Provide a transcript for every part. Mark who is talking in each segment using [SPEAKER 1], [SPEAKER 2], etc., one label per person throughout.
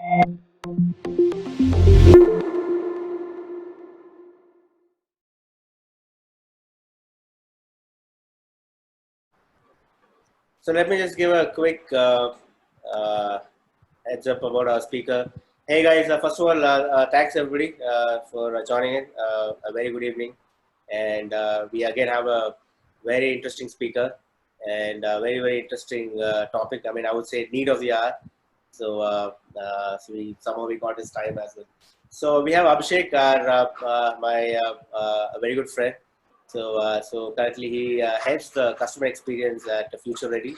[SPEAKER 1] So let me just give a quick heads up about our speaker. Hey guys, first of all, thanks everybody for joining in. A very good evening, and we again have a very interesting speaker and a very interesting topic. I mean, I would say need of the hour. So we somehow we got his time as well. So we have Abhishek, a very good friend. So currently he heads the customer experience at Future Ready.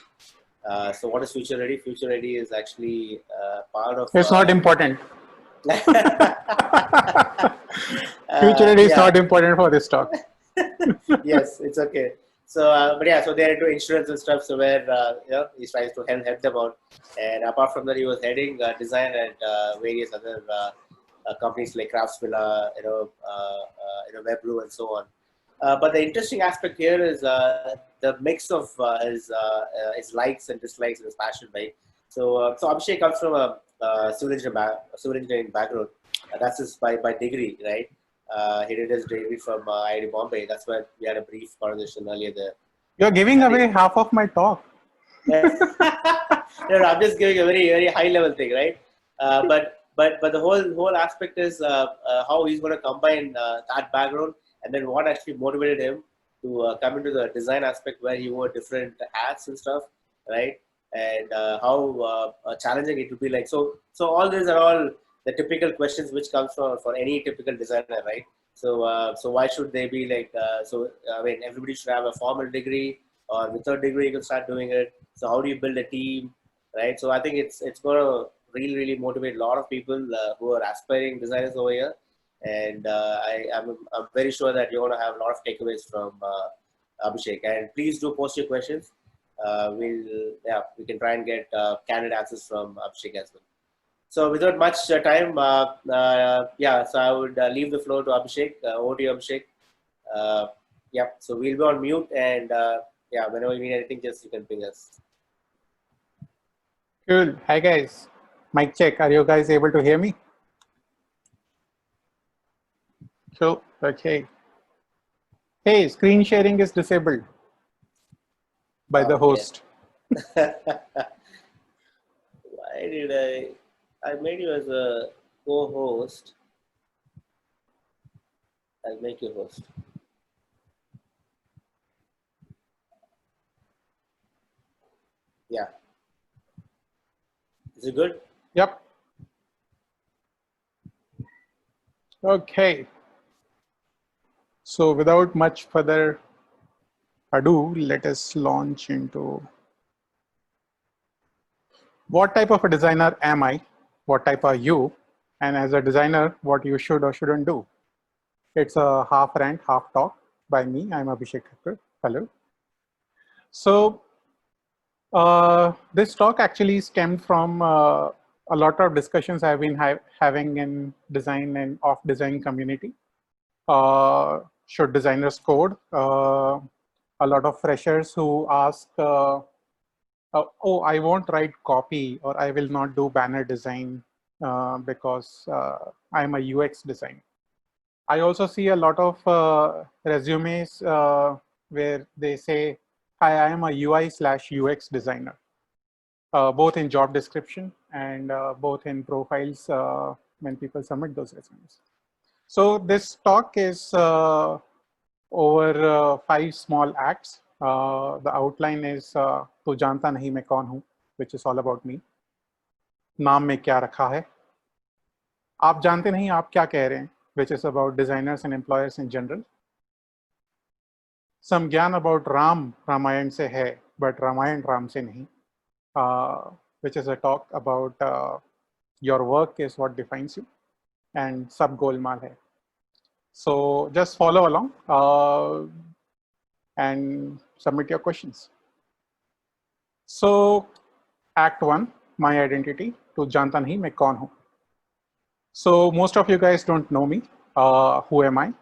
[SPEAKER 1] So what is Future Ready? Future Ready is actually part of.
[SPEAKER 2] It's not important. Future Ready is not important for this talk.
[SPEAKER 1] Yes, it's okay. So, but yeah, so they're into insurance and stuff. So where he tries to help them out. And apart from that, he was heading design at various other companies like Craftsvilla, Webroot, and so on. But the interesting aspect here is the mix of his likes and dislikes and his passion, right? So Abhishek comes from a civil engineering background. That's his by degree, right? He did his degree from IIT Bombay. That's why we had a brief conversation earlier there.
[SPEAKER 2] You're giving away half of my talk.
[SPEAKER 1] No, I'm just giving a very high level thing, right? But the whole aspect is how he's going to combine that background and then what actually motivated him to come into the design aspect where he wore different hats and stuff, right? And how challenging it would be like. So all these are all the typical questions which comes for any typical designer, right? So why should they be like? I mean, everybody should have a formal degree, or with third degree you can start doing it. So how do you build a team, right? So I think it's going to really motivate a lot of people who are aspiring designers over here, and I'm very sure that you're going to have a lot of takeaways from Abhishek. And please do post your questions. We can try and get candid answers from Abhishek as well. So without much time, so I would leave the floor to Abhishek. Over to you, Abhishek. So we'll be on mute, and whenever you need anything, just you can ping us.
[SPEAKER 2] Cool. Hi guys. Mic check. Are you guys able to hear me? Cool. Okay. Hey, screen sharing is disabled by the host.
[SPEAKER 1] Why did I made you as a co-host. I'll make you host. Yeah. Is it good?
[SPEAKER 2] Yep. Okay. So without much further ado, let us launch into what type of a designer am I? What type are you? And as a designer, what you should or shouldn't do. It's a half rant, half talk by me. I'm Abhishek Thakkar. Hello. So this talk actually stemmed from a lot of discussions I've been having in design and off design community. Should designers code? A lot of freshers who ask, oh, I won't write copy, or I will not do banner design because I'm a UX designer. I also see a lot of resumes where they say, hi, I am a UI/UX designer, both in job description and both in profiles when people submit those resumes. So this talk is over 5 small acts. The outline is "Tu janta nahi main kaun hu," which is all about me. नाम में क्या रखा है, आप जानते नहीं आप क्या कह रहे हैं, which is about designers and employers in general. Some ज्ञान about राम रामायण से है, but रामायण राम से नहीं, which is a talk about your work is what defines you, and सब गोलमाल है. So just follow along and submit your questions. So Act 1, my identity. Tu janta nahi main kaun hu. So most of you guys don't know me. Who am I?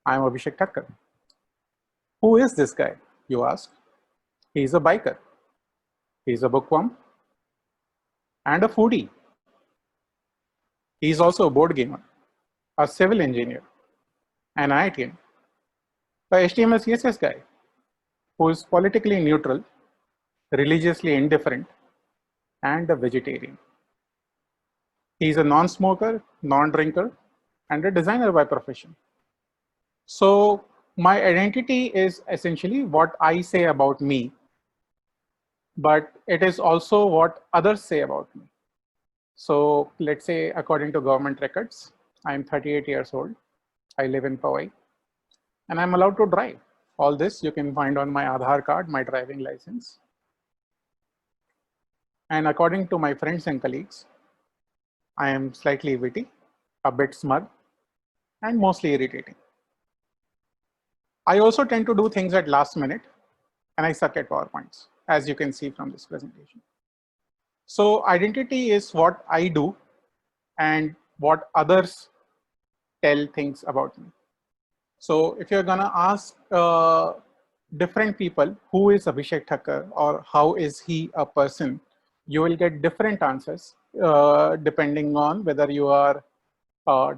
[SPEAKER 2] I'm Abhishek Thakkar. Who is this guy, you ask? He's a biker. He's a bookworm and a foodie. He's also a board gamer, a civil engineer, an IITian, a HTML CSS guy who is politically neutral, religiously indifferent, and a vegetarian. He's a non-smoker, non-drinker, and a designer by profession. So my identity is essentially what I say about me, but it is also what others say about me. So let's say, according to government records, I'm 38 years old. I live in Powai, and I'm allowed to drive. All this you can find on my Aadhaar card, my driving license. And according to my friends and colleagues, I am slightly witty, a bit smug, and mostly irritating. I also tend to do things at last minute, and I suck at PowerPoints, as you can see from this presentation. So identity is what I do and what others tell things about me. So if you're gonna ask different people, who is Abhishek Thakkar or how is he a person, you will get different answers depending on whether you are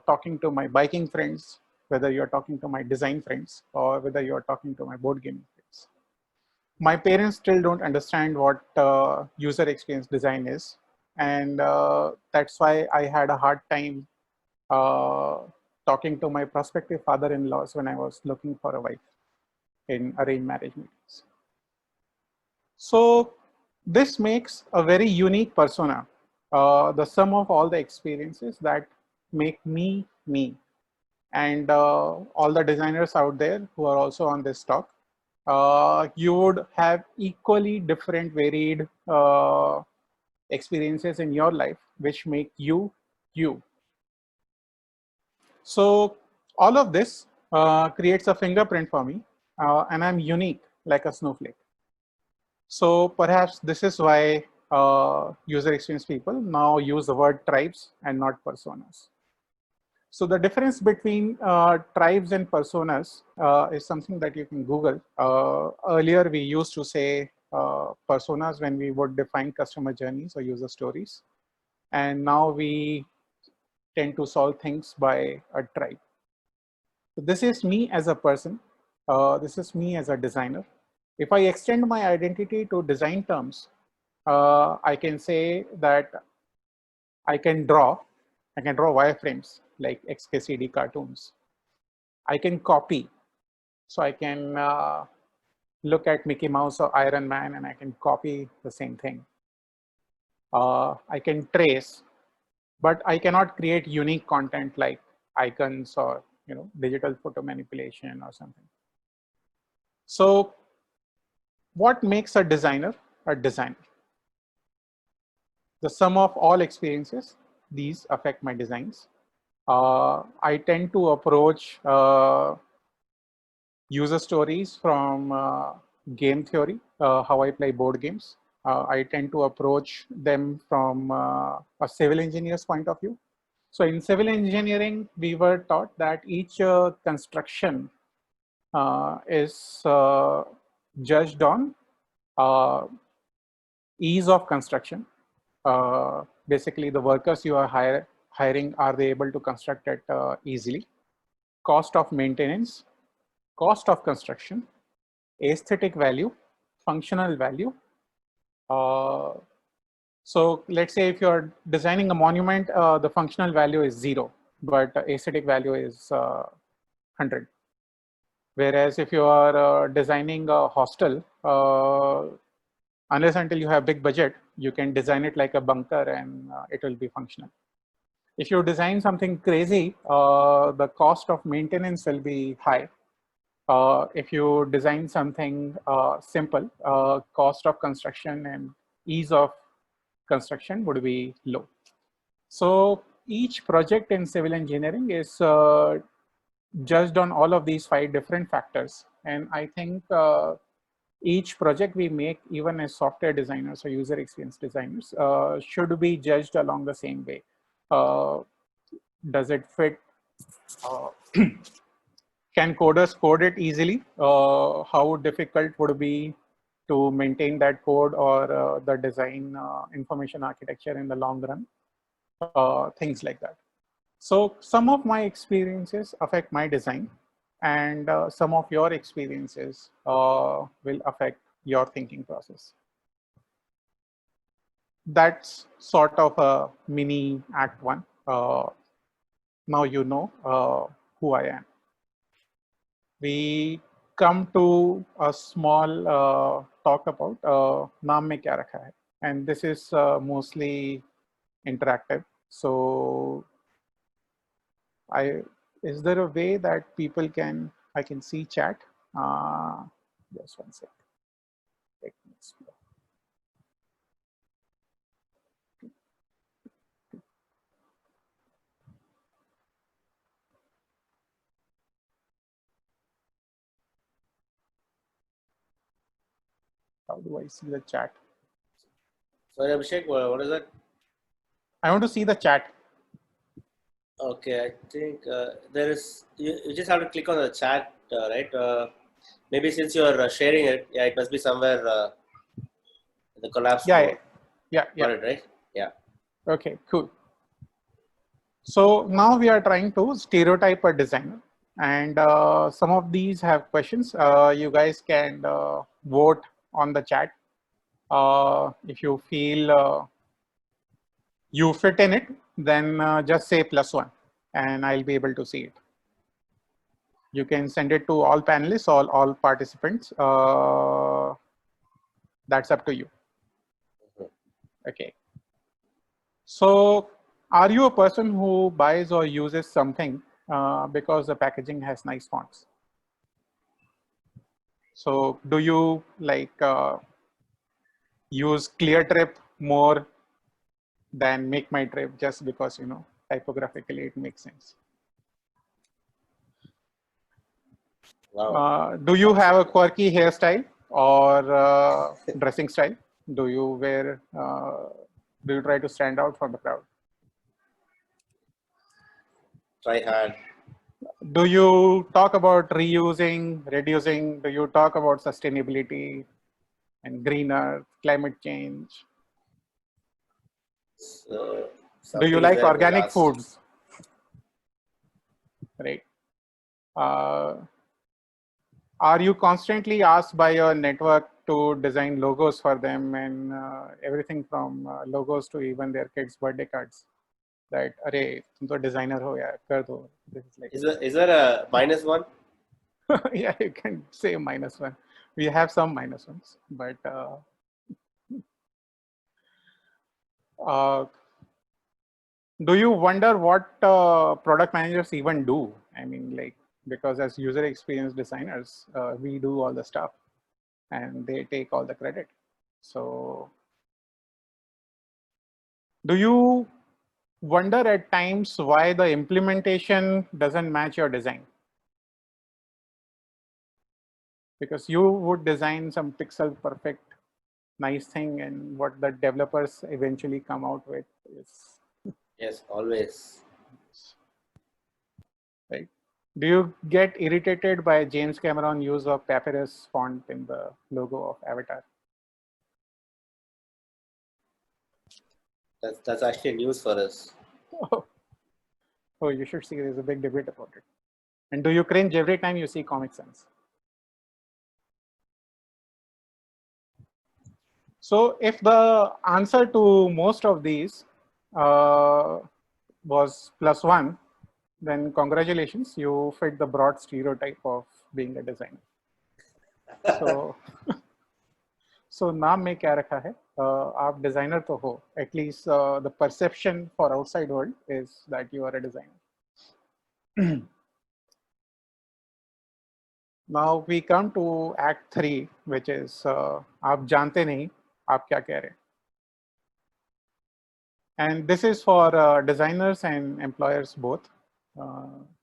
[SPEAKER 2] talking to my biking friends, whether you're talking to my design friends, or whether you're talking to my board gaming friends. My parents still don't understand what user experience design is. And that's why I had a hard time talking to my prospective father-in-laws when I was looking for a wife in arranged marriage meetings. So this makes a very unique persona, the sum of all the experiences that make me me. And all the designers out there who are also on this talk, you would have equally different varied experiences in your life, which make you you. So all of this creates a fingerprint for me, and I'm unique like a snowflake. So perhaps this is why user experience people now use the word tribes and not personas. So the difference between tribes and personas is something that you can Google. Earlier, we used to say personas when we would define customer journeys or user stories. And now we tend to solve things by a tribe. So this is me as a person. This is me as a designer. If I extend my identity to design terms, I can say that I can draw wireframes like XKCD cartoons. I can copy. So I can look at Mickey Mouse or Iron Man and I can copy the same thing. I can trace, but I cannot create unique content like icons or digital photo manipulation or something. So what makes a designer a designer? The sum of all experiences, these affect my designs. I tend to approach user stories from game theory, how I play board games. I tend to approach them from a civil engineer's point of view. So in civil engineering, we were taught that each construction is judged on ease of construction. Basically, the workers you are hiring, are they able to construct it easily? Cost of maintenance, cost of construction, aesthetic value, functional value. So let's say if you're designing a monument, the functional value is 0, but aesthetic value is 100. Whereas if you are designing a hostel, unless until you have big budget, you can design it like a bunker and it will be functional. If you design something crazy, the cost of maintenance will be high. If you design something simple, cost of construction and ease of construction would be low. So each project in civil engineering is judged on all of these 5 different factors. And I think each project we make, even as software designers or user experience designers, should be judged along the same way. Does it fit? Can coders code it easily? How difficult would it be to maintain that code or the design information architecture in the long run? Things like that. So some of my experiences affect my design, and some of your experiences will affect your thinking process. That's sort of a mini act one. Now you know who I am. We come to a small talk about नाम में क्या रखा है, and this is mostly interactive. So is there a way that people I can see chat? Just one sec. Let me explore. How do I see the chat?
[SPEAKER 1] Sorry, Abhishek, what is that?
[SPEAKER 2] I want to see the chat.
[SPEAKER 1] Okay, I think there is. You just have to click on the chat, right? Maybe since you are sharing it, yeah, it must be somewhere in the collapse mode.
[SPEAKER 2] Yeah.
[SPEAKER 1] Got it, right? Yeah.
[SPEAKER 2] Okay, cool. So now we are trying to stereotype a designer, and some of these have questions. You guys can vote on the chat. If you feel you fit in it, then just say +1 and I'll be able to see it. You can send it to all panelists, all participants. That's up to you. Okay. So are you a person who buys or uses something because the packaging has nice fonts? So do you like use ClearTrip more than Make My Trip just because, you know, typographically it makes sense?
[SPEAKER 1] Wow.
[SPEAKER 2] Do you have a quirky hairstyle or dressing style? Do you do you try to stand out from the crowd?
[SPEAKER 1] Try hard.
[SPEAKER 2] Do you talk about reusing, reducing? Do you talk about sustainability and greener, climate change?
[SPEAKER 1] So,
[SPEAKER 2] Do you
[SPEAKER 1] something is
[SPEAKER 2] like
[SPEAKER 1] there in the
[SPEAKER 2] organic
[SPEAKER 1] last.
[SPEAKER 2] foods? Right. Are you constantly asked by your network to design logos for them and everything from logos to even their kids' birthday cards? That, array, tum to designer ho yaar, kar do. This is like,
[SPEAKER 1] Is there a -1?
[SPEAKER 2] yeah, you can say -1. We have some -1s, but do you wonder what product managers even do? I mean, like, because as user experience designers, we do all the stuff and they take all the credit. So do you wonder at times why the implementation doesn't match your design? Because you would design some pixel perfect, nice thing, and what the developers eventually come out with is,
[SPEAKER 1] Yes, always.
[SPEAKER 2] right? Do you get irritated by James Cameron use of Papyrus font in the logo of Avatar?
[SPEAKER 1] That's actually news for us.
[SPEAKER 2] Oh, you should see. There's a big debate about it. And do you cringe every time you see Comic Sans? So if the answer to most of these was +1, then congratulations, you fit the broad stereotype of being a designer. So, so नाम में क्या रखा है? आप designer तो हो. At least the perception for outside world is that you are a designer. Now we come to Act 3, which is आप जानते नहीं आप क्या कह रहे हैं. And this is for designers and employers both,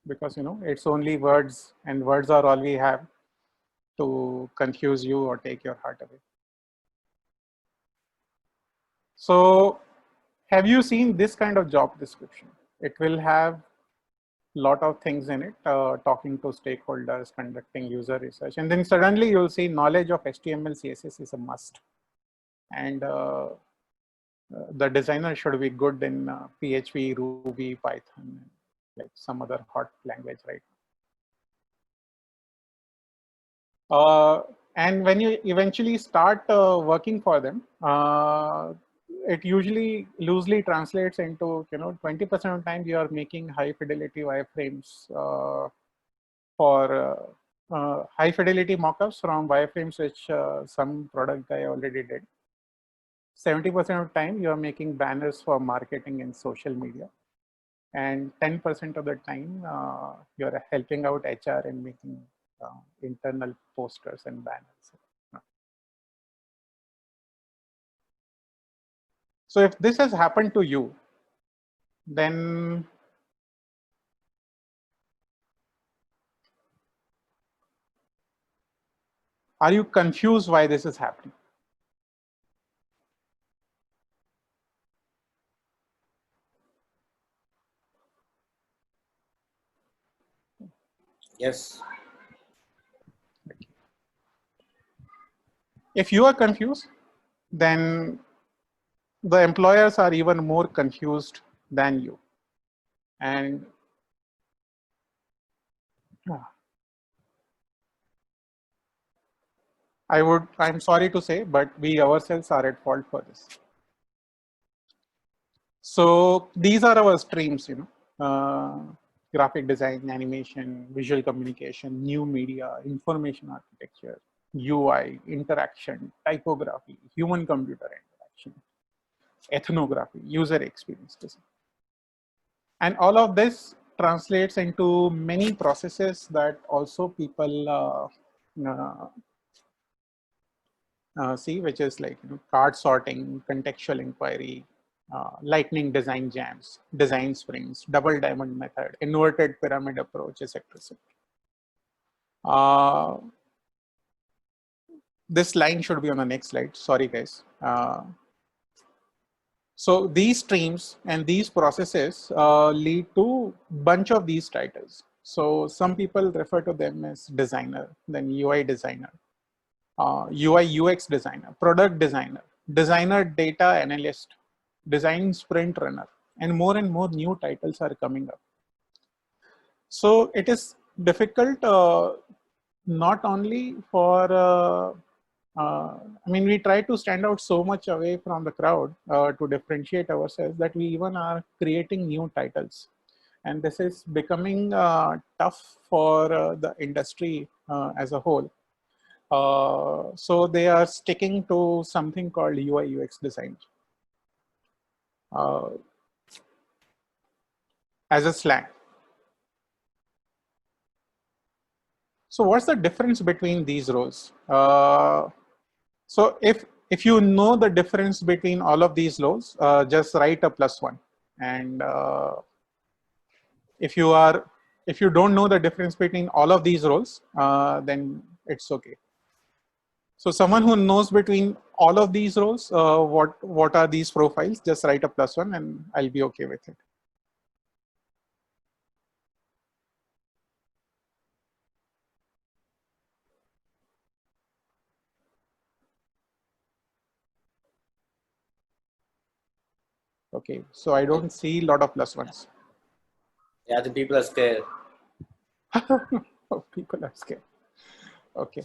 [SPEAKER 2] because, you know, it's only words, and words are all we have to confuse you or take your heart away. So have you seen this kind of job description? It will have lot of things in it, talking to stakeholders, conducting user research, and then suddenly you'll see knowledge of HTML, CSS is a must. And the designer should be good in PHP, Ruby, Python, like some other hot language, right? And when you eventually start working for them, it usually loosely translates into 20% of the time you are making high fidelity wireframes for high fidelity mockups from wireframes which some product guy already did. 70% of the time you are making banners for marketing and social media, and 10% of the time you are helping out HR and making internal posters and banners. So if this has happened to you, then are you confused why this is happening?
[SPEAKER 1] Yes.
[SPEAKER 2] If you are confused, then the employers are even more confused than you. And I'm sorry to say, but we ourselves are at fault for this. So these are our streams, graphic design, animation, visual communication, new media, information architecture, UI, interaction, typography, human-computer interaction, ethnography, user experience design. And all of this translates into many processes that also people see, which is like card sorting, contextual inquiry, lightning design jams, design sprints, double diamond method, inverted pyramid approach, etc. This line should be on the next slide. Sorry, guys. So these streams and these processes lead to bunch of these titles. So some people refer to them as designer, then UI designer, UI UX designer, product designer, designer data analyst, design sprint runner, and more new titles are coming up. So it is difficult not only for I mean, we try to stand out so much away from the crowd to differentiate ourselves that we even are creating new titles. And this is becoming tough for the industry as a whole. So they are sticking to something called UI UX design as a slang. So what's the difference between these roles? So if you know the difference between all of these roles, just write a +1. And if you don't know the difference between all of these roles, then it's okay. So someone who knows between all of these roles, what are these profiles? Just write a +1 and I'll be okay with it. Okay, so I don't see a lot of +1s.
[SPEAKER 1] Yeah, the people are scared.
[SPEAKER 2] People are scared. Okay.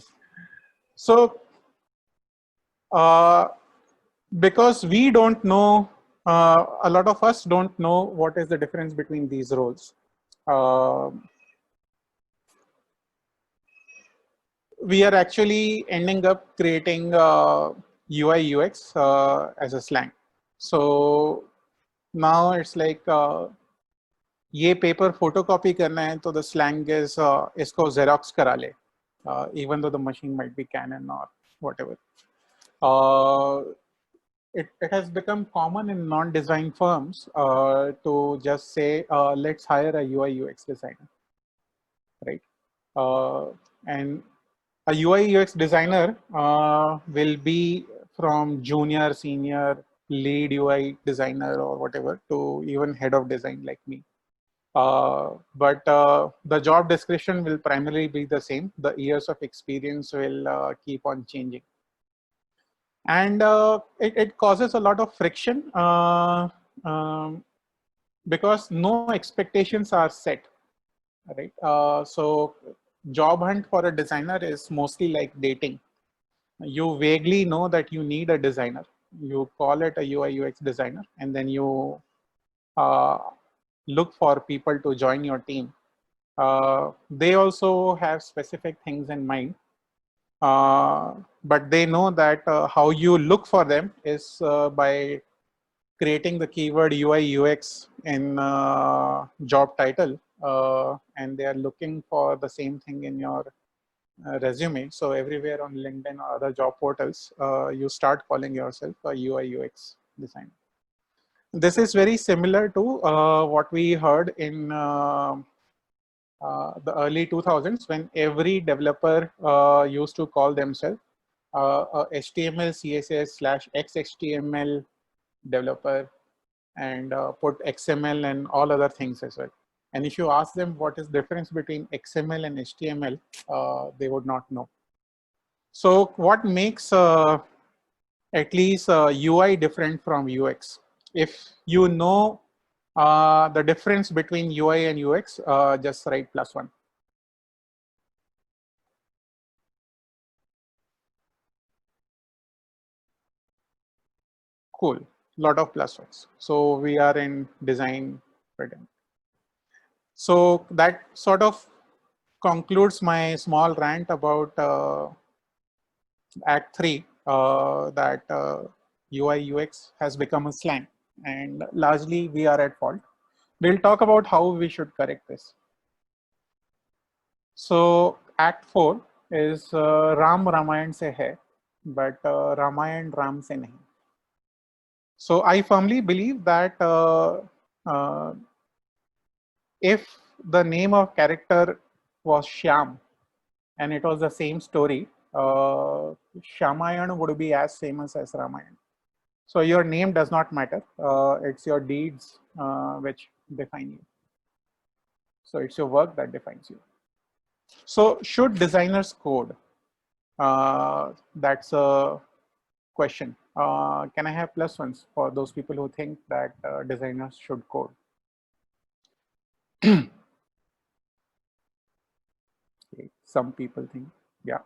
[SPEAKER 2] So because we don't know, a lot of us don't know what is the difference between these roles. We are actually ending up creating UI UX as a slang. So now it's like ये paper photocopy करना है तो the slang is इसको Xerox करा ले, even though the machine might be Canon or whatever. It has become common in non-design firms to just say, let's hire a UI UX designer, right? And a UI UX designer will be from junior, senior, lead UI designer or whatever to even head of design like me. But the job description will primarily be the same. The years of experience will keep on changing. And it causes a lot of friction because no expectations are set, right? So job hunt for a designer is mostly like dating. You vaguely know that you need a designer. You call it a UI UX designer, and then you uh, look for people to join your team. They also have specific things in mind, but they know that how you look for them is by creating the keyword UI UX in job title, and they are looking for the same thing in your resume. So everywhere on LinkedIn or other job portals, you start calling yourself a UI UX designer. This is very similar to what we heard in the early 2000s, when every developer used to call themselves HTML, CSS / XHTML developer, and put XML and all other things as well. And if you ask them what is the difference between XML and HTML, they would not know. So what makes at least UI different from UX? If you know the difference between UI and UX, just write +1. Cool, lot of +1s. So we are in design fraternity. So that sort of concludes my small rant about Act 3, that UI UX has become a slang, and largely we are at fault. We'll talk about how we should correct this. So Act 4 is Ram Ramayan se hai, but Ramayan Ram se nahi. So I firmly believe that if the name of character was Shyam and it was the same story, Shamayan would be as famous as Ramayan. So your name does not matter. It's your deeds which define you. So it's your work that defines you. So should designers code? That's a question. Can I have +1s for those people who think that designers should code? Okay. Some people think, yeah.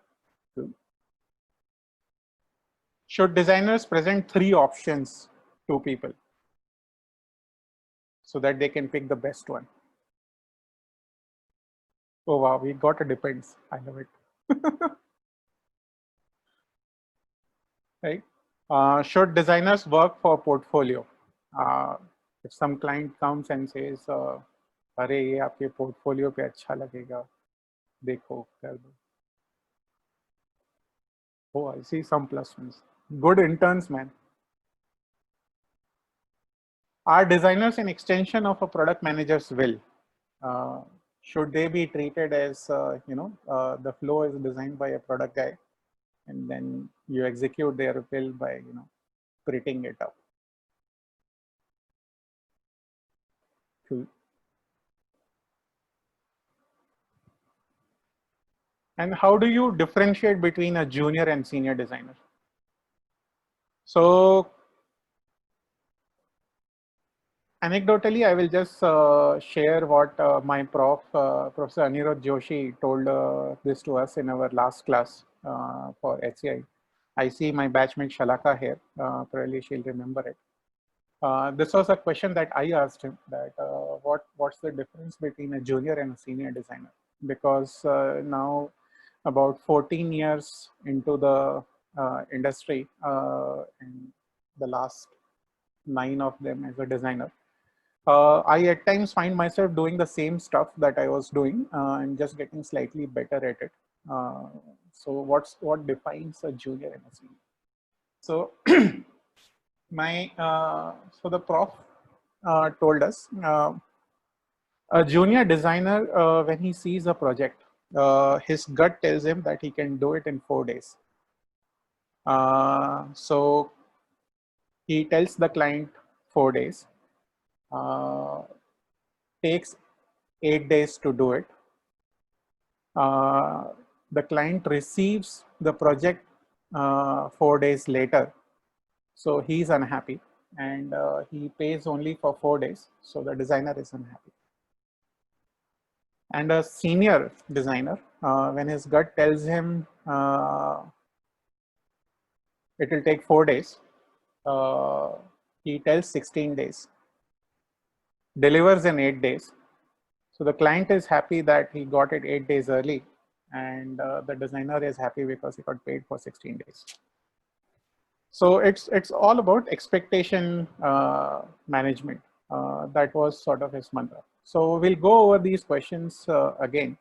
[SPEAKER 2] Good. Should designers present 3 options to people so that they can pick the best one? Oh wow, we got a depends. I love it. Right? Should designers work for portfolio? If some client comes and says, अरे ये आपके portfolio पे अच्छा लगेगा, देखो कर दो. Oh, I see some +1s. Good interns, man. Are designers an extension of a product manager's will? Should they be treated as, the flow is designed by a product guy, and then you execute their will by, prettying it up? Cool. And how do you differentiate between a junior and senior designer? So anecdotally, I will just share what my Professor Anirudh Joshi told this to us in our last class for HCI. I see my batchmate Shalaka here. Probably she'll remember it. This was a question that I asked him, that what's the difference between a junior and a senior designer? Because now about 14 years into the industry, and the last 9 of them as a designer, I at times find myself doing the same stuff that I was doing and just getting slightly better at it. So what defines a junior and a senior? So so the prof told us a junior designer, when he sees a project, his gut tells him that he can do it in 4 days. So he tells the client 4 days, takes 8 days to do it. The client receives the project 4 days later, so he's unhappy. and he pays only for 4 days. So the designer is unhappy. And a senior designer, when his gut tells him it will take 4 days, he tells 16 days, delivers in 8 days. So the client is happy that he got it 8 days early, and the designer is happy because he got paid for 16 days. So it's all about expectation management. That was sort of his mantra. So we'll go over these questions again,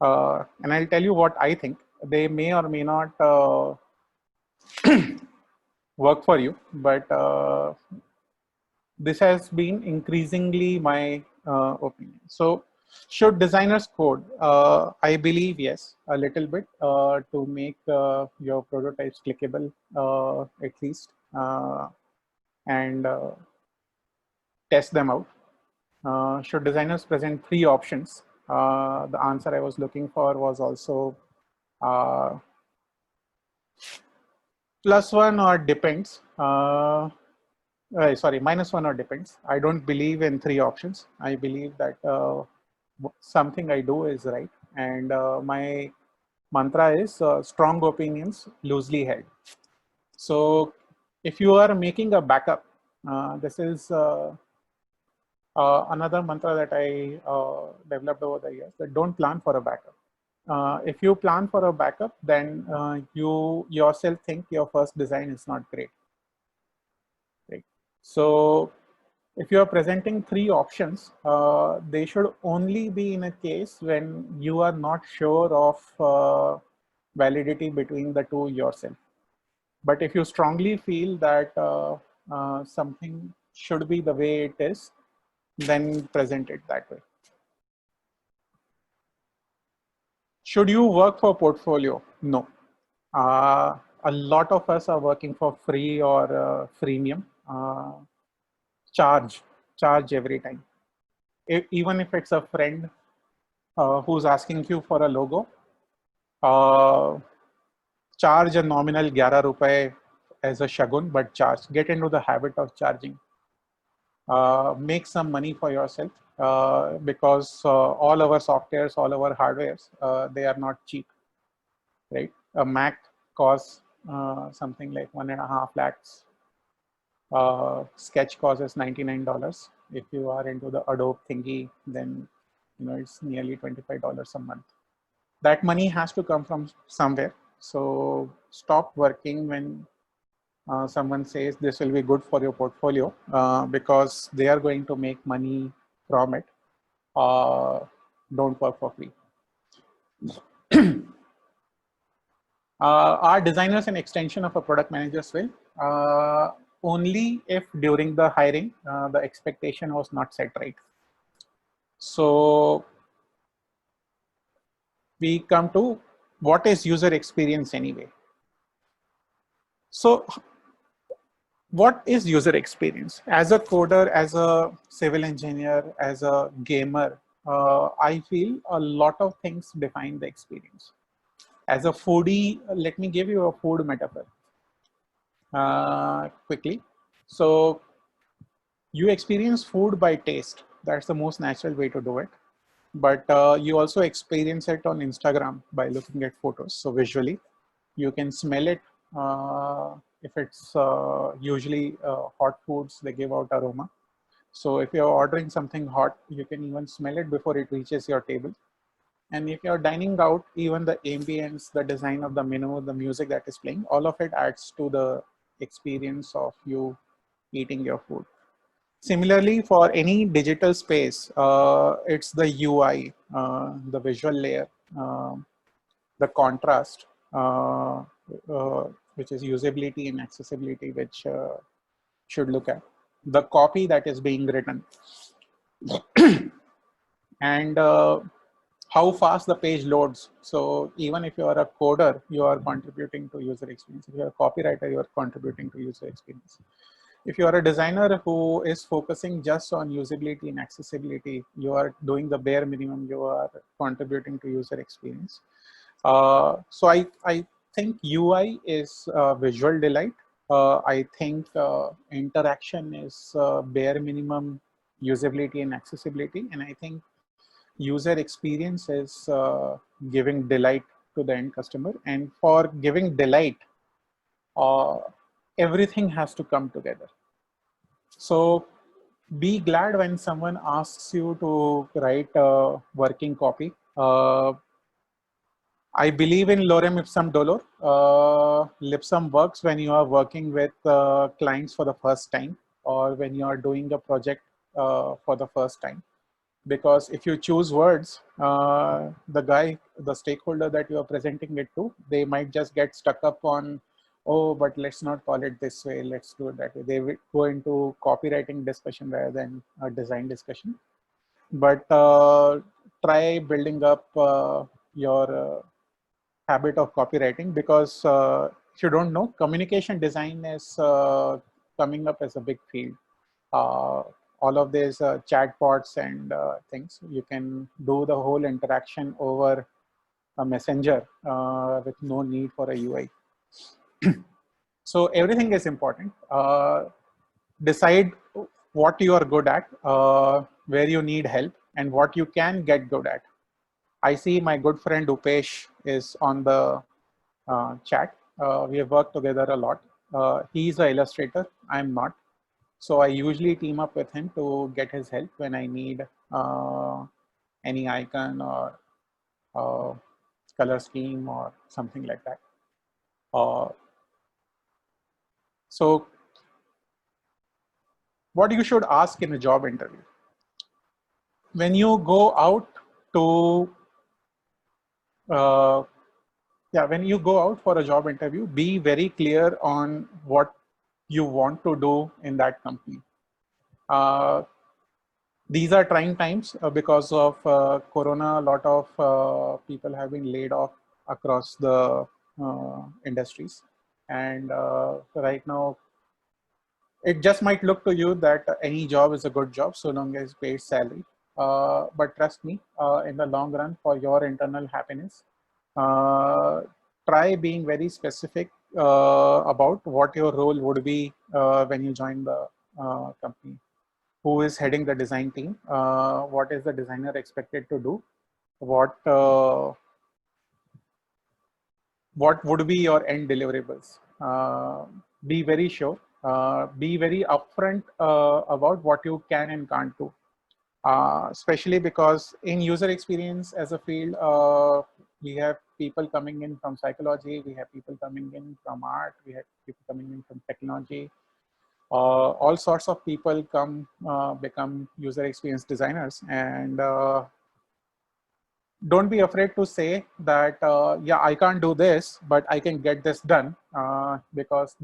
[SPEAKER 2] and I'll tell you what I think. They may or may not work for you, but this has been increasingly my opinion. So should designers code? I believe yes, a little bit to make your prototypes clickable at least, and test them out. Should designers present 3 options? The answer I was looking for was also +1 or depends. Sorry, -1 or depends. I don't believe in 3 options. I believe that something I do is right. And my mantra is strong opinions loosely held. So if you are making a backup, this is another mantra that I developed over the years, that don't plan for a backup. If you plan for a backup, then you yourself think your first design is not great. Right? So if you are presenting 3 options, they should only be in a case when you are not sure of validity between the two yourself. But if you strongly feel that something should be the way it is, then present it that way. Should you work for portfolio? No. A lot of us are working for free or freemium. Charge every time. Even if it's a friend who's asking you for a logo, charge a nominal 11 rupaye as a shagun, but charge. Get into the habit of charging. Make some money for yourself because all our softwares, all our hardwares, they are not cheap, right? A Mac costs something like 1.5 lakhs. Sketch costs $99. If you are into the Adobe thingy, then it's nearly $25 a month. That money has to come from somewhere. So stop working when someone says this will be good for your portfolio because they are going to make money from it. Don't work for free. Are designers an extension of a product manager's will? Only if during the hiring, the expectation was not set right. So we come to what is user experience anyway. So what is user experience? As a coder, as a civil engineer, as a gamer, I feel a lot of things define the experience. As a foodie, let me give you a food metaphor quickly. So you experience food by taste. That's the most natural way to do it. But you also experience it on Instagram by looking at photos. So visually, you can smell it. If it's usually hot foods, they give out aroma. So if you're ordering something hot, you can even smell it before it reaches your table. And if you're dining out, even the ambience, the design of the menu, the music that is playing, all of it adds to the experience of you eating your food. Similarly, for any digital space, it's the UI, the visual layer, the contrast, which is usability and accessibility, which should look at the copy that is being written, and how fast the page loads. So even if you are a coder, you are contributing to user experience. If you are a copywriter, you are contributing to user experience. If you are a designer who is focusing just on usability and accessibility, you are doing the bare minimum, you are contributing to user experience. So I think UI is visual delight, I think interaction is bare minimum usability and accessibility. And I think user experience is giving delight to the end customer. And for giving delight, uh, everything has to come together. So be glad when someone asks you to write a working copy. I believe in lorem ipsum dolor. Lipsum works when you are working with clients for the first time, or when you are doing a project for the first time. Because if you choose words, the stakeholder that you are presenting it to, they might just get stuck up on, oh, but let's not call it this way, let's do it that way. They will go into copywriting discussion rather than a design discussion. But try building up your habit of copywriting, because if you don't know, communication design is coming up as a big field. All of these chatbots and things, you can do the whole interaction over a messenger with no need for a UI. So everything is important. Decide what you are good at, where you need help, and what you can get good at. I see my good friend Upesh is on the chat. We have worked together a lot. He's an illustrator. I'm not. So I usually team up with him to get his help when I need any icon or color scheme or something like that. So what you should ask in a job interview. When you go out to, when you go out for a job interview, be very clear on what you want to do in that company. These are trying times because of Corona. A lot of people have been laid off across the industries. And right now, it just might look to you that any job is a good job so long as it pays salary. But trust me, in the long run, for your internal happiness, try being very specific about what your role would be when you join the company. Who is heading the design team? What is the designer expected to do? What would be your end deliverables? Be very sure. Be very upfront about what you can and can't do. Especially because in user experience as a field, we have people coming in from psychology, we have people coming in from art, we have people coming in from technology. All sorts of people become user experience designers, and don't be afraid to say that, yeah, I can't do this, but I can get this done because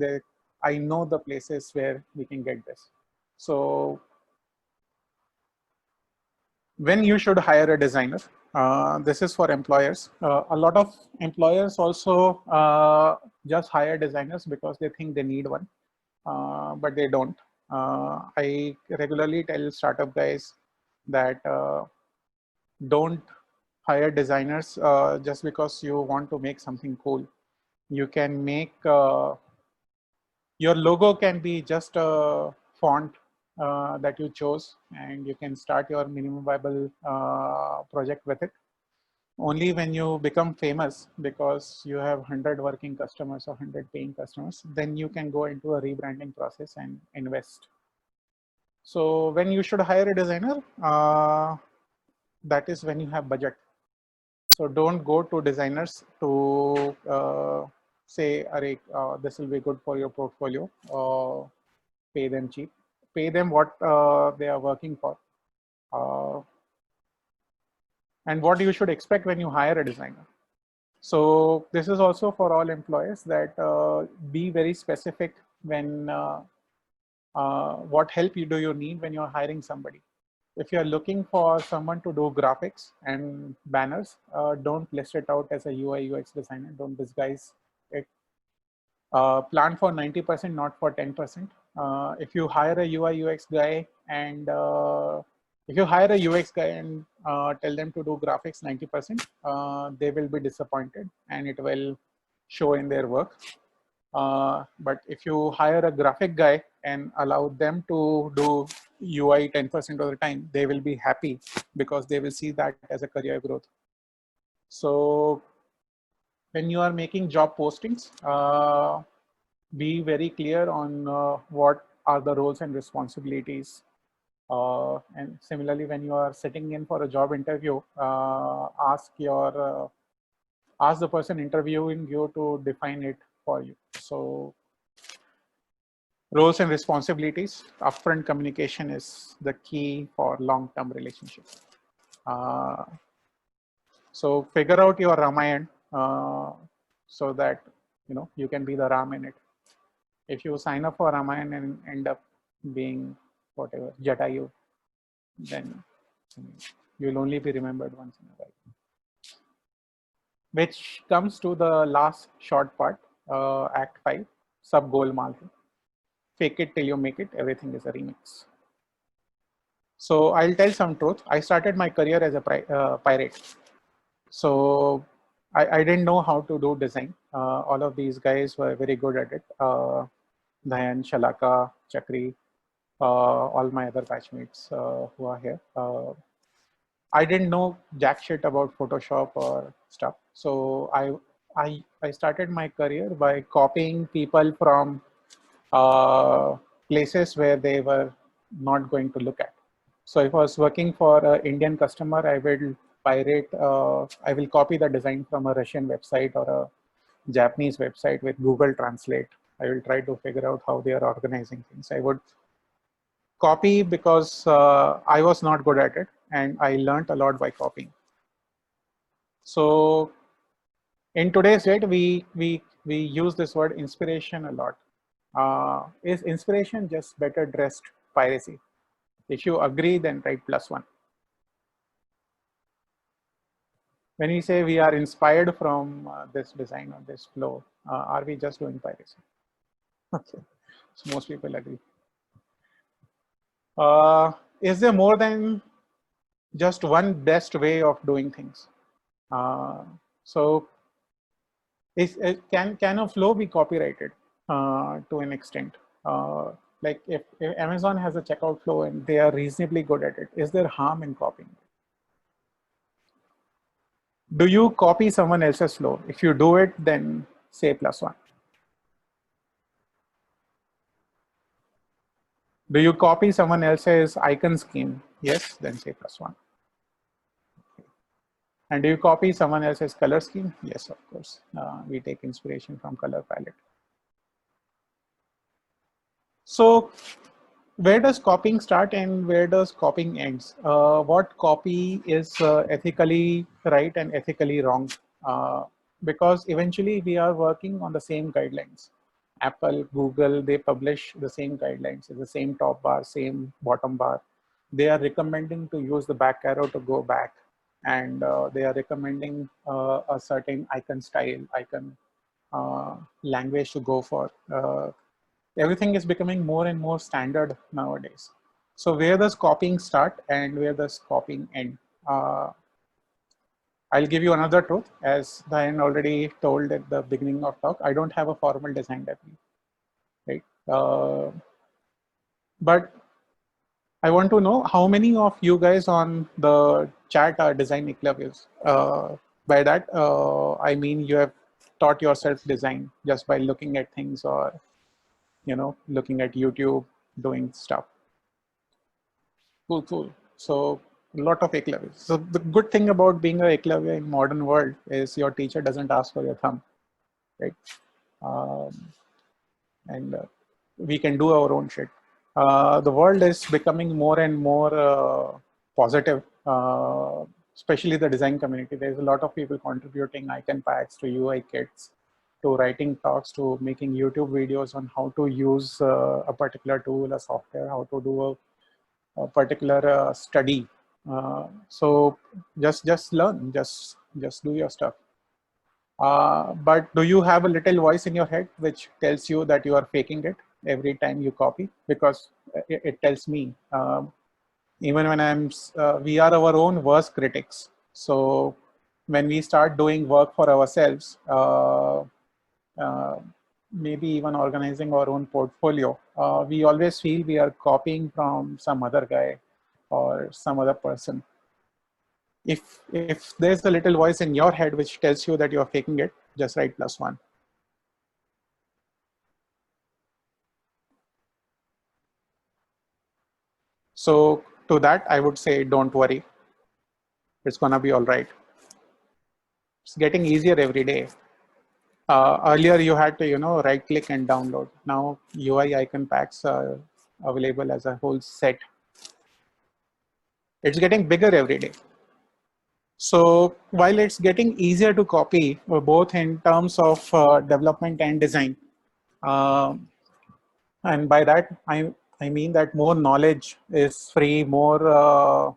[SPEAKER 2] I know the places where we can get this. So when you should hire a designer, this is for employers. A lot of employers also just hire designers because they think they need one, but they don't. I regularly tell startup guys that don't hire designers just because you want to make something cool. You can make your logo can be just a font that you chose, and you can start your minimum viable project with it. Only when you become famous, because you have 100 working customers or 100 paying customers, then you can go into a rebranding process and invest. So when you should hire a designer, that is when you have budget. So don't go to designers to say, this will be good for your portfolio, or pay them cheap. Pay them what they are working for. And what you should expect when you hire a designer. So this is also for all employers, that be very specific when what help do you need when you're hiring somebody. If you're looking for someone to do graphics and banners, don't list it out as a UI UX designer. Don't disguise it. Plan for 90%, not for 10%. If you hire a UI UX guy and if you hire a UX guy and tell them to do graphics 90%, they will be disappointed and it will show in their work. But if you hire a graphic guy and allow them to do UI 10% of the time, they will be happy because they will see that as a career growth. So when you are making job postings, be very clear on what are the roles and responsibilities. And similarly, when you are sitting in for a job interview, ask the person interviewing you to define it for you. So roles and responsibilities, upfront communication is the key for long-term relationships. So figure out your Ramayan so that you can be the Ram in it. If you sign up for Ramayan and end up being whatever Jatayu, then you'll only be remembered once in a while. Which comes to the last short part, Act 5, sub goal marking. Fake it till you make it. Everything is a remix. So I'll tell some truth. I started my career as a pirate. So I didn't know how to do design. All of these guys were very good at it. Dhayan, Shalaka, Chakri, all my other batchmates who are here. I didn't know jack shit about Photoshop or stuff. So I started my career by copying people from places where they were not going to look at. So if I was working for an Indian customer, I will pirate, I will copy the design from a Russian website or a Japanese website with Google Translate. I will try to figure out how they are organizing things. I would copy because I was not good at it, and I learned a lot by copying. So in today's date, we use this word inspiration a lot. Is inspiration just better dressed piracy? If you agree, then write +1. When we say we are inspired from this design or this flow, are we just doing piracy? Okay, so most people agree. Is there more than just one best way of doing things? So can a flow be copyrighted to an extent? Like if Amazon has a checkout flow and they are reasonably good at it, is there harm in copying it? Do you copy someone else's flow? If you do it, then say +1. Do you copy someone else's icon scheme? Yes, then say +1. And do you copy someone else's color scheme? Yes, of course. We take inspiration from color palette. So where does copying start and where does copying ends? What copy is ethically right and ethically wrong? Because eventually we are working on the same guidelines. Apple, Google, they publish the same guidelines. It's the same top bar, same bottom bar. They are recommending to use the back arrow to go back. And they are recommending a certain icon style, icon language to go for. Everything is becoming more and more standard nowadays. So where does copying start and where does copying end? I'll give you another truth. As Diane already told at the beginning of talk, I don't have a formal design degree, right? But I want to know how many of you guys on the chat are design eclaviers. By that, I mean you have taught yourself design just by looking at things or looking at YouTube, doing stuff. Cool. So a lot of eclaviers. So the good thing about being an eclavier in modern world is your teacher doesn't ask for your thumb, right? And we can do our own shit. The world is becoming more and more positive, especially the design community. There's a lot of people contributing icon packs to UI kits, to writing talks, to making YouTube videos on how to use a particular tool, a software, how to do a particular study. So just learn, just do your stuff. But do you have a little voice in your head which tells you that you are faking it every time you copy? Because it tells me, even when we are our own worst critics. So when we start doing work for ourselves, maybe even organizing our own portfolio, we always feel we are copying from some other guy or some other person. If there's a little voice in your head which tells you that you're faking it, just write +1. So to that, I would say, don't worry. It's gonna be all right. It's getting easier every day. Earlier, you had to, right click and download. Now UI icon packs are available as a whole set. It's getting bigger every day. So while it's getting easier to copy, both in terms of development and design, and by that, I mean that more knowledge is free, more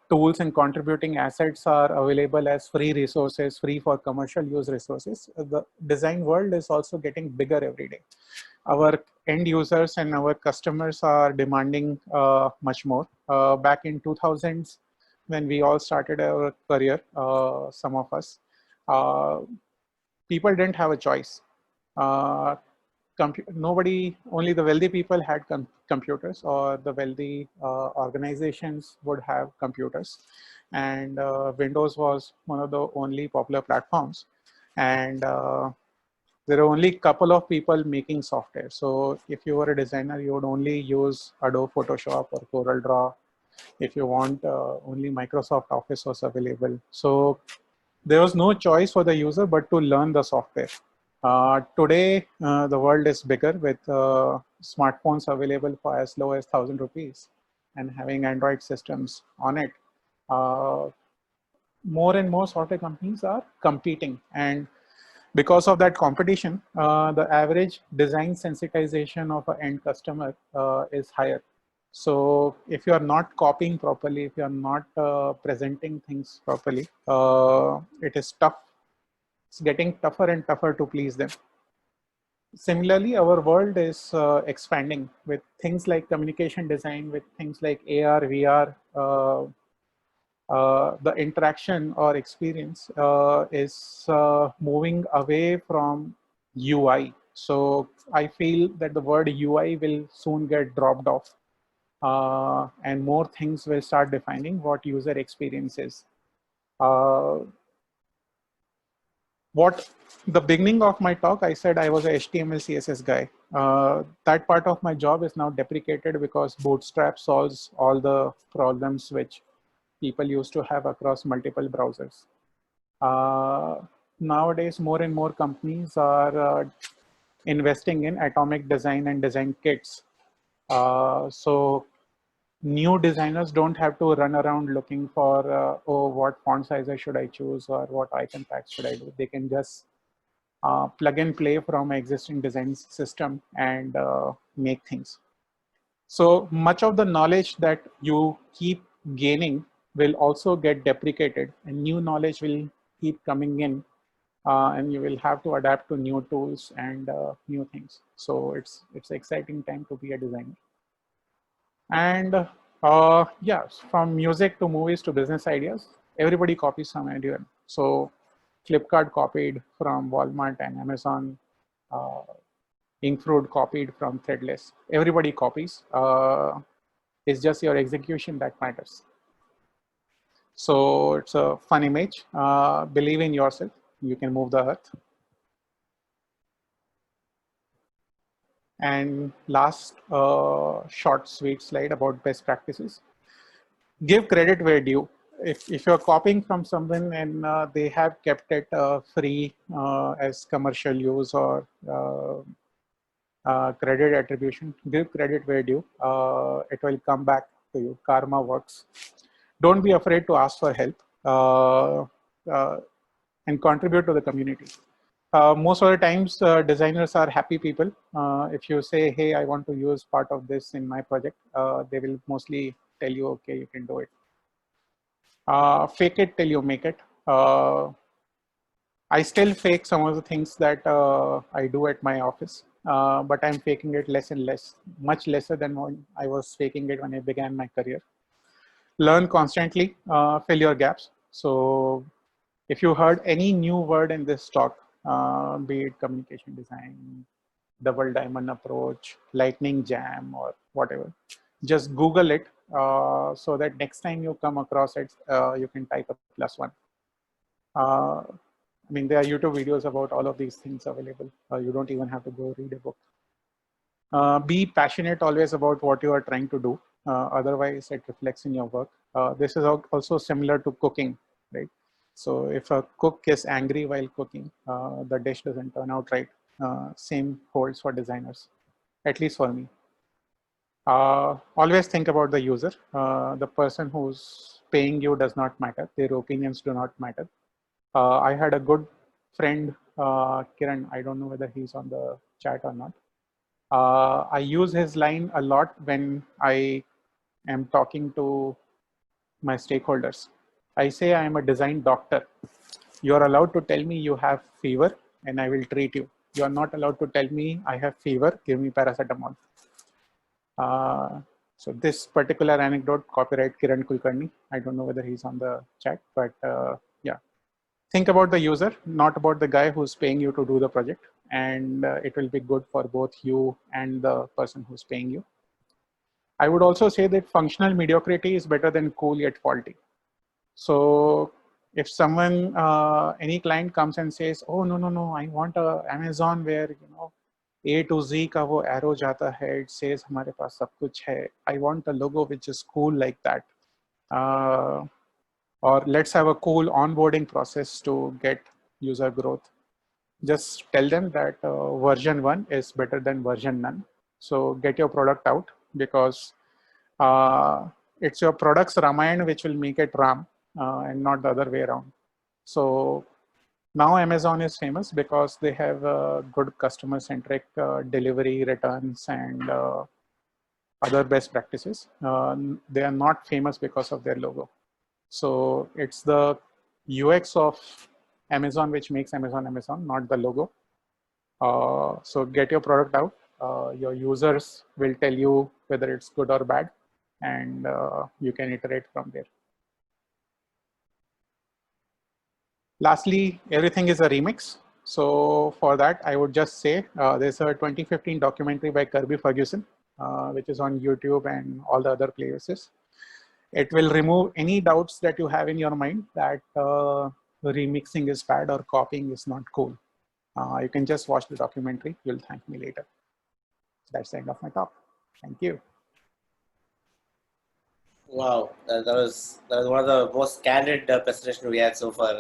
[SPEAKER 2] tools and contributing assets are available as free resources, free for commercial use resources. The design world is also getting bigger every day. Our end users and our customers are demanding much more. Back in 2000s, when we all started our career, some of us, people didn't have a choice. Nobody, only the wealthy people had computers, or the wealthy organizations would have computers, and Windows was one of the only popular platforms, and there are only a couple of people making software. So if you were a designer, you would only use Adobe Photoshop or CorelDRAW. If you want, only Microsoft Office was available. So there was no choice for the user but to learn the software. Today, the world is bigger, with smartphones available for as low as 1,000 rupees and having Android systems on it. More and more software companies are competing, and because of that competition, the average design sensitization of an end customer is higher. So if you are not copying properly, if you are not presenting things properly, it is tough. It's getting tougher and tougher to please them. Similarly, our world is expanding with things like communication design, with things like AR, VR. The interaction or experience is moving away from UI. So I feel that the word UI will soon get dropped off, and more things will start defining what user experience is. What the beginning of my talk, I said I was a HTML, CSS guy. That part of my job is now deprecated because Bootstrap solves all the problems which people used to have across multiple browsers. Nowadays, more and more companies are investing in atomic design and design kits. So new designers don't have to run around looking for, oh, what font size should I choose, or what icon packs should I do. They can just plug and play from an existing design system and make things. So much of the knowledge that you keep gaining will also get deprecated, and new knowledge will keep coming in, and you will have to adapt to new tools and new things. So it's an exciting time to be a designer. And yeah, from music to movies to business ideas, everybody copies from everyone. So Flipkart copied from Walmart and Amazon. Inkfruit copied from Threadless. Everybody copies. It's just your execution that matters. So it's a fun image. Believe in yourself. You can move the earth. And last short, sweet slide about best practices. Give credit where due. If you're copying from someone and they have kept it free as commercial use or credit attribution, give credit where due. It will come back to you. Karma works. Don't be afraid to ask for help and contribute to the community. Most of the times, designers are happy people. If you say, hey, I want to use part of this in my project, they will mostly tell you, okay, you can do it. Fake it till you make it. I still fake some of the things that I do at my office, but I'm faking it less and less, much lesser than when I was faking it when I began my career. Learn constantly, fill your gaps. So if you heard any new word in this talk, be it communication design, double diamond approach, lightning jam, or whatever. Just Google it so that next time you come across it, you can type a +1. I mean, there are YouTube videos about all of these things available. You don't even have to go read a book. Be passionate always about what you are trying to do. Otherwise, it reflects in your work. This is also similar to cooking, right? So if a cook is angry while cooking, the dish doesn't turn out right. Same holds for designers, at least for me. Always think about the user. The person who's paying you does not matter. Their opinions do not matter. I had a good friend, Kiran. I don't know whether he's on the chat or not. I use his line a lot when I am talking to my stakeholders. I say I am a design doctor. You are allowed to tell me you have fever and I will treat you. You are not allowed to tell me I have fever, give me paracetamol. So this particular anecdote, copyright Kiran Kulkarni. I don't know whether he's on the chat, but yeah. Think about the user, not about the guy who's paying you to do the project. And it will be good for both you and the person who's paying you. I would also say that functional mediocrity is better than cool yet faulty. So if someone, any client comes and says, oh, no, I want a Amazon where, you know, A to Z का वो arrow जाता है, it says हमारे पास सब कुछ है. I want a logo which is cool like that. Or let's have a cool onboarding process to get user growth. Just tell them that version 1 is better than version none. So get your product out, because it's your product's Ramayana which will make it Ram, and not the other way around. So now Amazon is famous because they have good customer-centric delivery, returns, and other best practices. They are not famous because of their logo. So it's the UX of Amazon which makes Amazon Amazon, not the logo. So get your product out. Your users will tell you whether it's good or bad, and you can iterate from there. Lastly, everything is a remix. So for that, I would just say there's a 2015 documentary by Kirby Ferguson, which is on YouTube and all the other places. It will remove any doubts that you have in your mind that remixing is bad or copying is not cool. You can just watch the documentary. You'll thank me later. That's the end of my talk. Thank you.
[SPEAKER 1] Wow, that was one of the most candid presentations we had so far.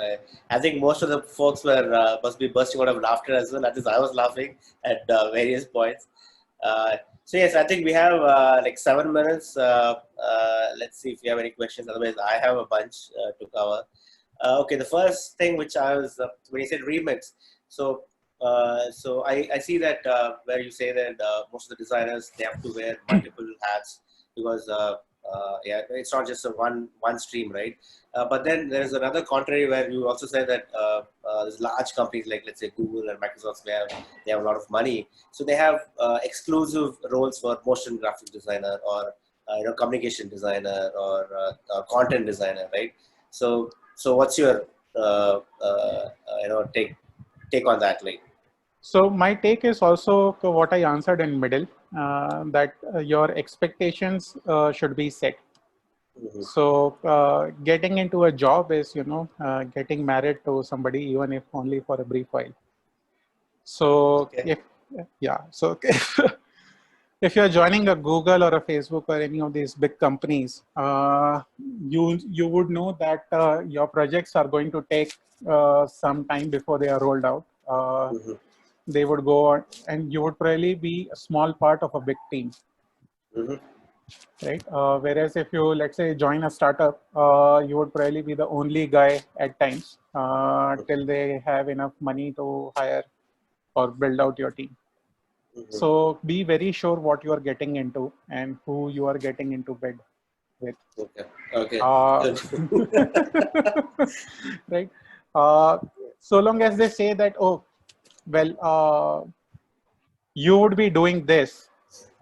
[SPEAKER 1] I think most of the folks were must be bursting out of laughter as well. At least I was laughing at various points. So yes, I think we have like 7 minutes. Let's see if you have any questions. Otherwise, I have a bunch to cover. Okay, the first thing which I was when you said remix, so I see that where you say that most of the designers, they have to wear multiple hats because yeah, it's not just a one stream, right? But then there's another contrary where you also say that there's large companies like, let's say, Google and Microsoft, where they have a lot of money, so they have exclusive roles for motion graphic designer or communication designer or content designer, right? So what's your take on that, like?
[SPEAKER 2] So my take is also what I answered in middle, that your expectations should be set. Mm-hmm. So getting into a job is, getting married to somebody, even if only for a brief while. So okay. If you're joining a Google or a Facebook or any of these big companies, you would know that your projects are going to take some time before they are rolled out. Mm-hmm. They would go on, and you would probably be a small part of a big team. Mm-hmm. Right? Whereas if you, let's say, join a startup, you would probably be the only guy at times till they have enough money to hire or build out your team. Mm-hmm. So be very sure what you are getting into and who you are getting into bed with.
[SPEAKER 1] Okay.
[SPEAKER 2] Right. So long as they say that, oh, well, you would be doing this,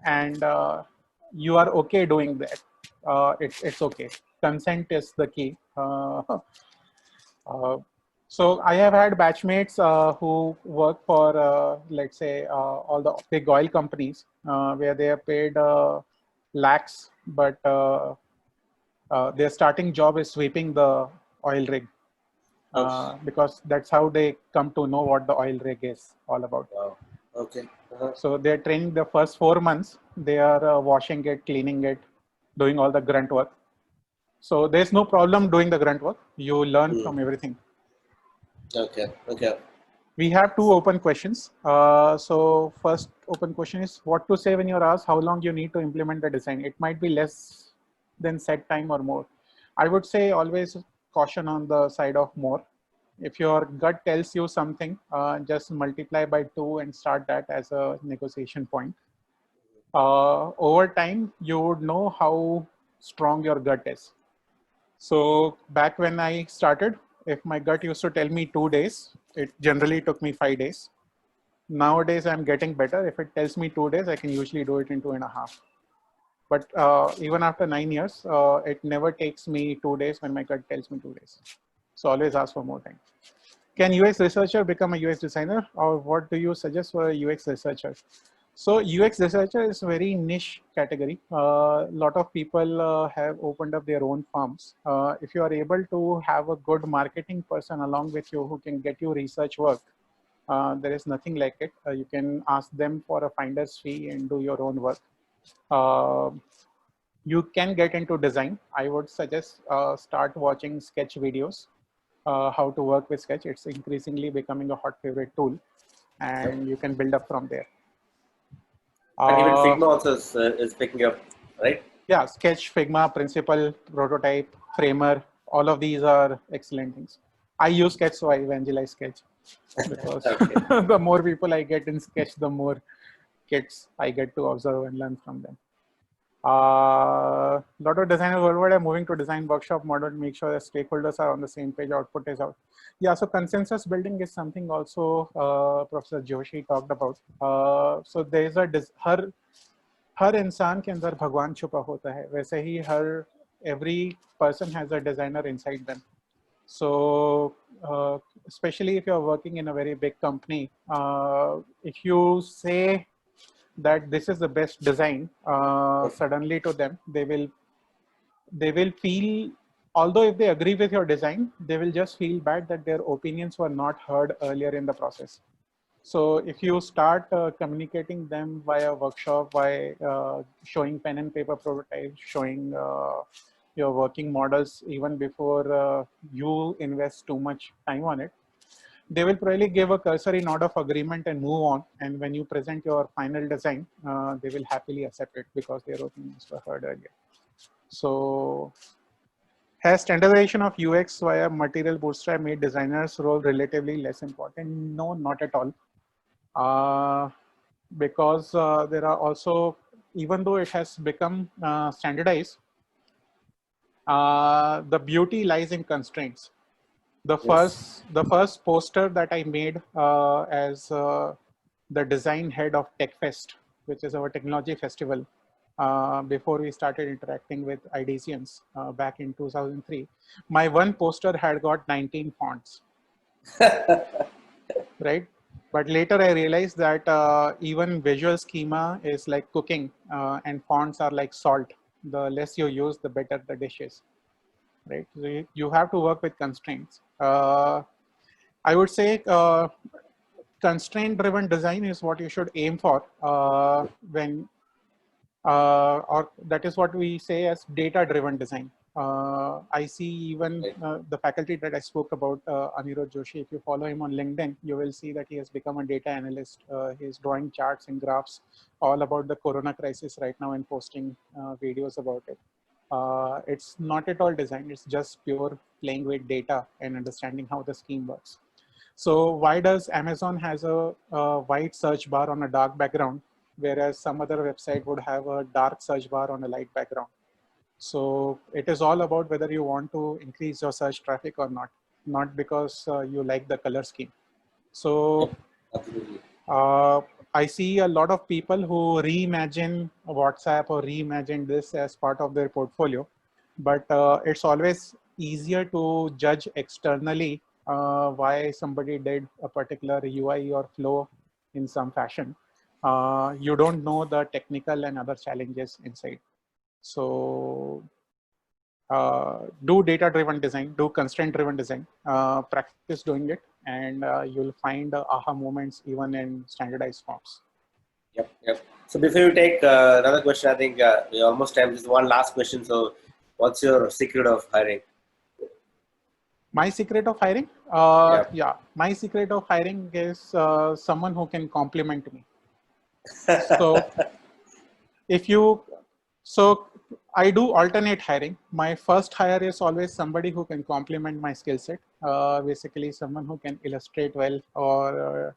[SPEAKER 2] and you are okay doing that. It's okay. Consent is the key. So I have had batchmates who work for, let's say, all the big oil companies where they are paid lakhs, but their starting job is sweeping the oil rig because that's how they come to know what the oil rig is all about.
[SPEAKER 1] Wow. Okay. Uh-huh.
[SPEAKER 2] So they're training the first 4 months. They are washing it, cleaning it, doing all the grunt work. So there's no problem doing the grunt work. You learn from everything.
[SPEAKER 1] Okay. Okay.
[SPEAKER 2] We have two open questions. So first open question is what to say when you're asked how long you need to implement the design. It might be less than set time or more. I would say always caution on the side of more. If your gut tells you something, just multiply by 2 and start that as a negotiation point. Over time, you would know how strong your gut is. So back when I started, if my gut used to tell me 2 days, it generally took me 5 days. Nowadays, I'm getting better. If it tells me 2 days, I can usually do it in 2.5. But even after 9 years, it never takes me 2 days when my gut tells me 2 days. So always ask for more time. Can UX researcher become a UX designer, or what do you suggest for a UX researcher? So UX researcher is a very niche category. A lot of people have opened up their own firms. If you are able to have a good marketing person along with you who can get you research work, there is nothing like it. You can ask them for a finder's fee and do your own work. You can get into design. I would suggest start watching sketch videos, how to work with sketch. It's increasingly becoming a hot favorite tool, and you can build up from there.
[SPEAKER 1] And even Figma also is picking up, right?
[SPEAKER 2] Yeah, Sketch, Figma, Principal, Prototype, Framer, all of these are excellent things. I use Sketch, so I evangelize Sketch because the more people I get in Sketch, the more kids I get to observe and learn from them. A lot of designers worldwide are moving to design workshop model to make sure that stakeholders are on the same page, output is out. Yeah, so consensus building is something also Professor Joshi talked about. So there is a हर इंसान के अंदर भगवान छुपा होता है वैसे ही हर every person has a designer inside them. So especially if you're working in a very big company, if you say that this is the best design, suddenly to them they will feel, although if they agree with your design, they will just feel bad that their opinions were not heard earlier in the process. So if you start communicating them via workshop, by showing pen and paper prototypes, showing your working models even before you invest too much time on it, they will probably give a cursory nod of agreement and move on. And when you present your final design, they will happily accept it because their opinions were heard earlier. So has standardization of UX via material bootstrap made designers' role relatively less important? No, not at all. Because there are also, even though it has become standardized, the beauty lies in constraints. The first poster that I made as the design head of TechFest, which is our technology festival, before we started interacting with IDCMs back in 2003, my one poster had got 19 fonts, right? But later I realized that even visual schema is like cooking and fonts are like salt. The less you use, the better the dish is, right? So you have to work with constraints. I would say constraint-driven design is what you should aim for when, or that is what we say as data-driven design. I see even the faculty that I spoke about, Anirudh Joshi, if you follow him on LinkedIn, you will see that he has become a data analyst. He's drawing charts and graphs all about the corona crisis right now and posting videos about it. It's not at all design, it's just pure playing with data and understanding how the scheme works. So why does Amazon has a white search bar on a dark background, whereas some other website would have a dark search bar on a light background? So it is all about whether you want to increase your search traffic or not because you like the color scheme. So I see a lot of people who reimagine WhatsApp or reimagine this as part of their portfolio, but it's always easier to judge externally why somebody did a particular UI or flow in some fashion. You don't know the technical and other challenges inside. So do data-driven design, do constraint-driven design, practice doing it, and you'll find aha moments even in standardized forms.
[SPEAKER 1] Yep. So before you take another question, I think we're almost time. Just one last question. So, what's your secret of hiring?
[SPEAKER 2] My secret of hiring? Yeah, my secret of hiring is someone who can compliment me. So so I do alternate hiring. My first hire is always somebody who can complement my skill set. Basically someone who can illustrate well or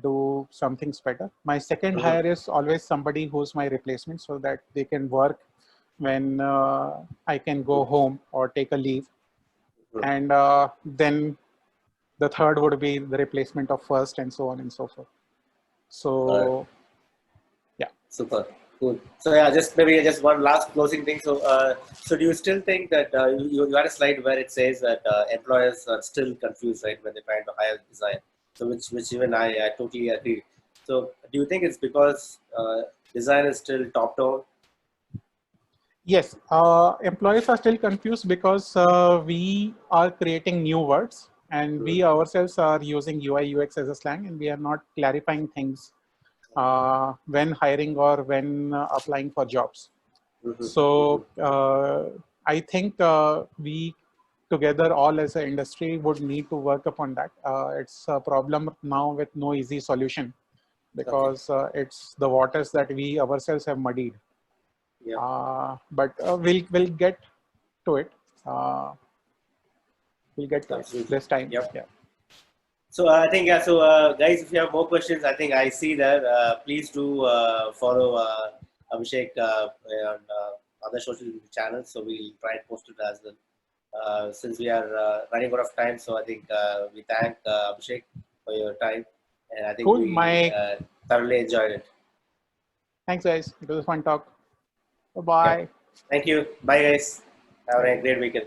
[SPEAKER 2] do some things better. My second hire is always somebody who's my replacement so that they can work when I can go home or take a leave. And then the third would be the replacement of first and so on and so forth. So yeah.
[SPEAKER 1] Super. Cool. So yeah, just one last closing thing. So, so do you still think that you had a slide where it says that employers are still confused, right, when they're trying to hire design? So which even I totally agree. So do you think it's because design is still top down?
[SPEAKER 2] Yes, employees are still confused because we are creating new words and we ourselves are using UI UX as a slang and we are not clarifying things when hiring or when applying for jobs. So I think we together all as an industry would need to work upon that. It's a problem now with no easy solution because it's the waters that we ourselves have muddied. But we'll get to it. We'll get to it this time.
[SPEAKER 1] Yep.
[SPEAKER 2] Yeah.
[SPEAKER 1] So I think So guys, if you have more questions, I think I see that. Please do follow Abhishek on other social media channels. So we'll try and post it as well. Since we are running out of time, so I think we thank Abhishek for your time, and I think
[SPEAKER 2] cool.
[SPEAKER 1] we thoroughly enjoyed it.
[SPEAKER 2] Thanks, guys. It was a fun talk. Bye-bye.
[SPEAKER 1] Thank you. Bye, guys. Have a great weekend.